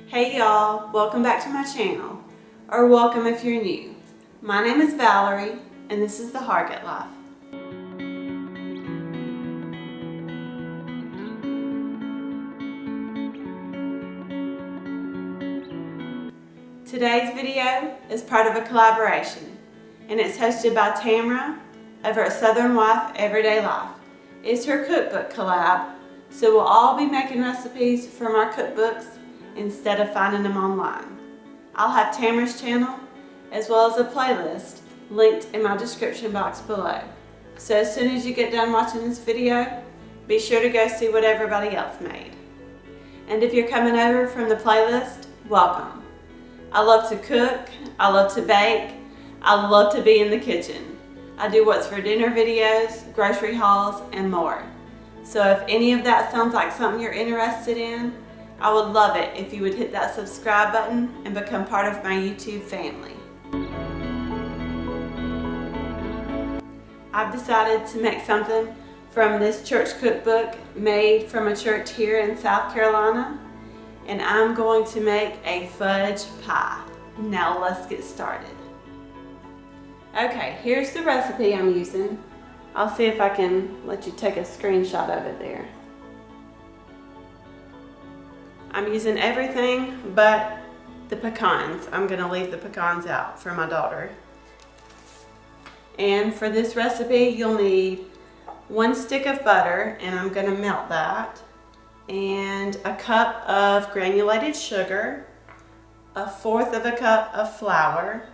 Hey y'all, welcome back to my channel, or welcome if you're new. My name is Valerie, and this is The HargettLife. Today's video is part of a collaboration, and it's hosted by Tamara over at SouthernWife Everyday Life. It's her cookbook collab, so we'll all be making recipes from our cookbooks instead of finding them online. I'll have Tamara's channel as well as a playlist linked in my description box below. So as soon as you get done watching this video, be sure to go see what everybody else made. And if you're coming over from the playlist, welcome. I love to cook, I love to bake, I love to be in the kitchen. I do what's for dinner videos, grocery hauls, and more. So if any of that sounds like something you're interested in, I would love it if you would hit that subscribe button and become part of my YouTube family. I've decided to make something from this church cookbook made from a church here in South Carolina, and I'm going to make a fudge pie. Now let's get started. Okay, here's the recipe I'm using. I'll see if I can let you take a screenshot of it there. I'm using everything but the pecans. I'm gonna leave the pecans out for my daughter. And for this recipe, you'll need 1 stick of butter, and I'm gonna melt that, and a cup of granulated sugar, 1/4 of a cup of flour,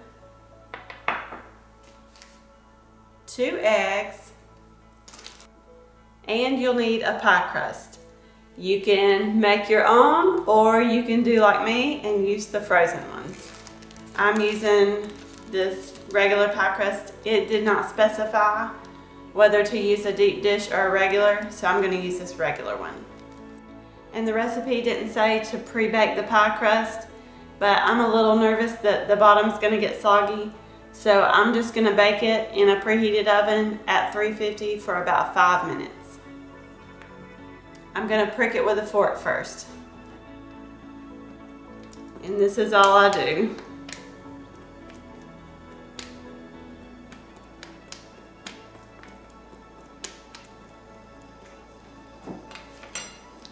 2 eggs, and you'll need a pie crust. You can make your own, or you can do like me and use the frozen ones. I'm using this regular pie crust. It did not specify whether to use a deep dish or a regular, so I'm going to use this regular one. And the recipe didn't say to pre-bake the pie crust, but I'm a little nervous that the bottom's going to get soggy, so I'm just going to bake it in a preheated oven at 350 for about 5 minutes. I'm going to prick it with a fork first. And this is all I do.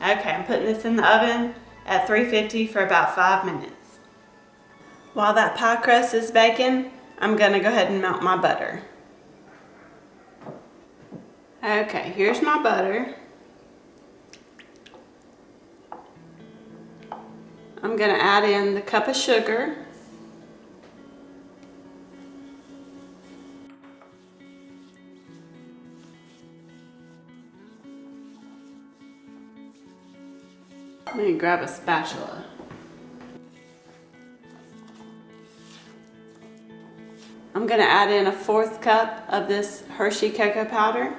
Okay, I'm putting this in the oven at 350 for about 5 minutes. While that pie crust is baking, I'm going to go ahead and melt my butter. Okay, here's my butter. I'm going to add in the cup of sugar. Let me grab a spatula. I'm going to add in a 1/4 cup of this Hershey cocoa powder.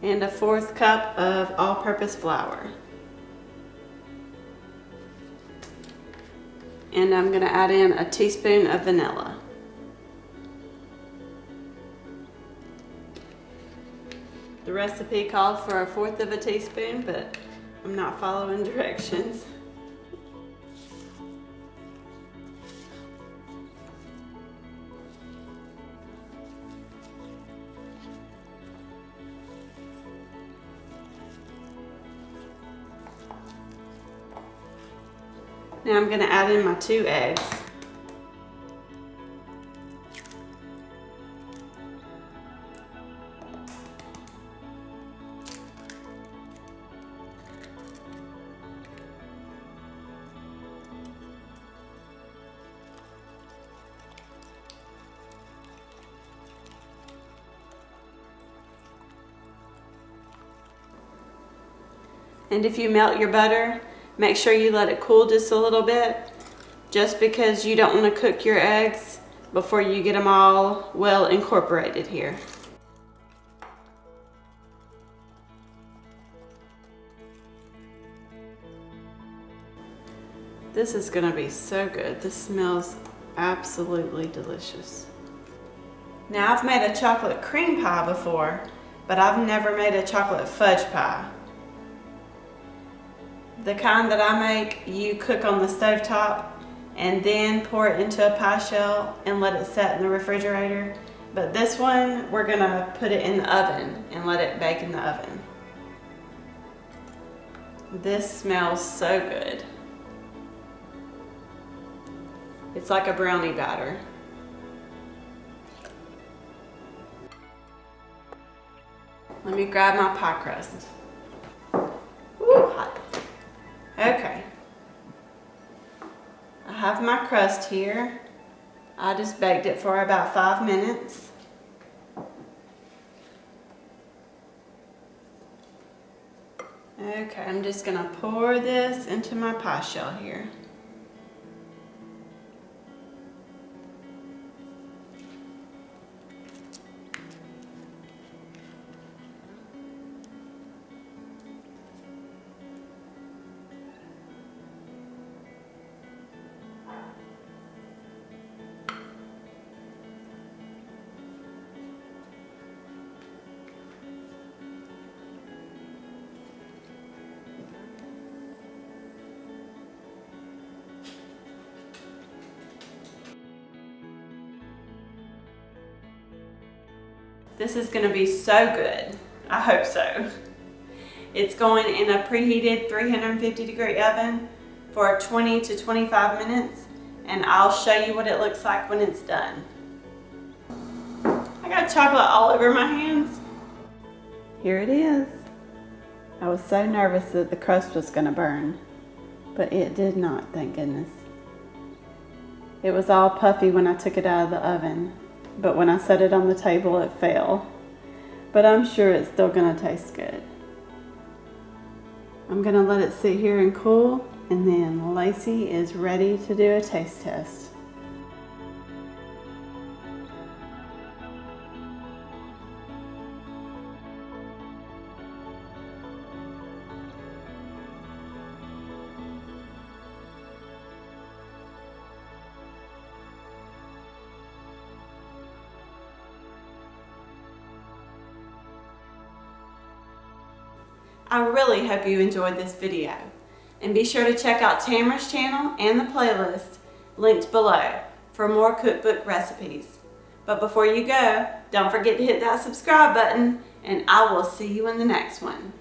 And a 1/4 cup of all-purpose flour. And I'm going to add in a teaspoon of vanilla. The recipe called for a 1/4 of a teaspoon, but I'm not following directions. Now I'm going to add in my 2 eggs. And if you melt your butter, make sure you let it cool just a little bit, just because you don't want to cook your eggs before you get them all well incorporated here. This is gonna be so good. This smells absolutely delicious. Now I've made a chocolate cream pie before, but I've never made a chocolate fudge pie. The kind that I make, you cook on the stovetop and then pour it into a pie shell and let it set in the refrigerator. But this one, we're gonna put it in the oven and let it bake in the oven. This smells so good. It's like a brownie batter. Let me grab my pie crust. Ooh, hot. Okay. I have my crust here. I just baked it for about 5 minutes. Okay, I'm just gonna pour this into my pie shell here. This is gonna be so good. I hope so. It's going in a preheated 350-degree oven for 20 to 25 minutes, and I'll show you what it looks like when it's done. I got chocolate all over my hands. Here it is. I was so nervous that the crust was gonna burn, but it did not, thank goodness. It was all puffy when I took it out of the oven, but when I set it on the table, it fell. But I'm sure it's still gonna taste good. I'm gonna let it sit here and cool, and then Lacey is ready to do a taste test. I really hope you enjoyed this video, and be sure to check out Tamara's channel and the playlist linked below for more cookbook recipes. But before you go, don't forget to hit that subscribe button, and I will see you in the next one.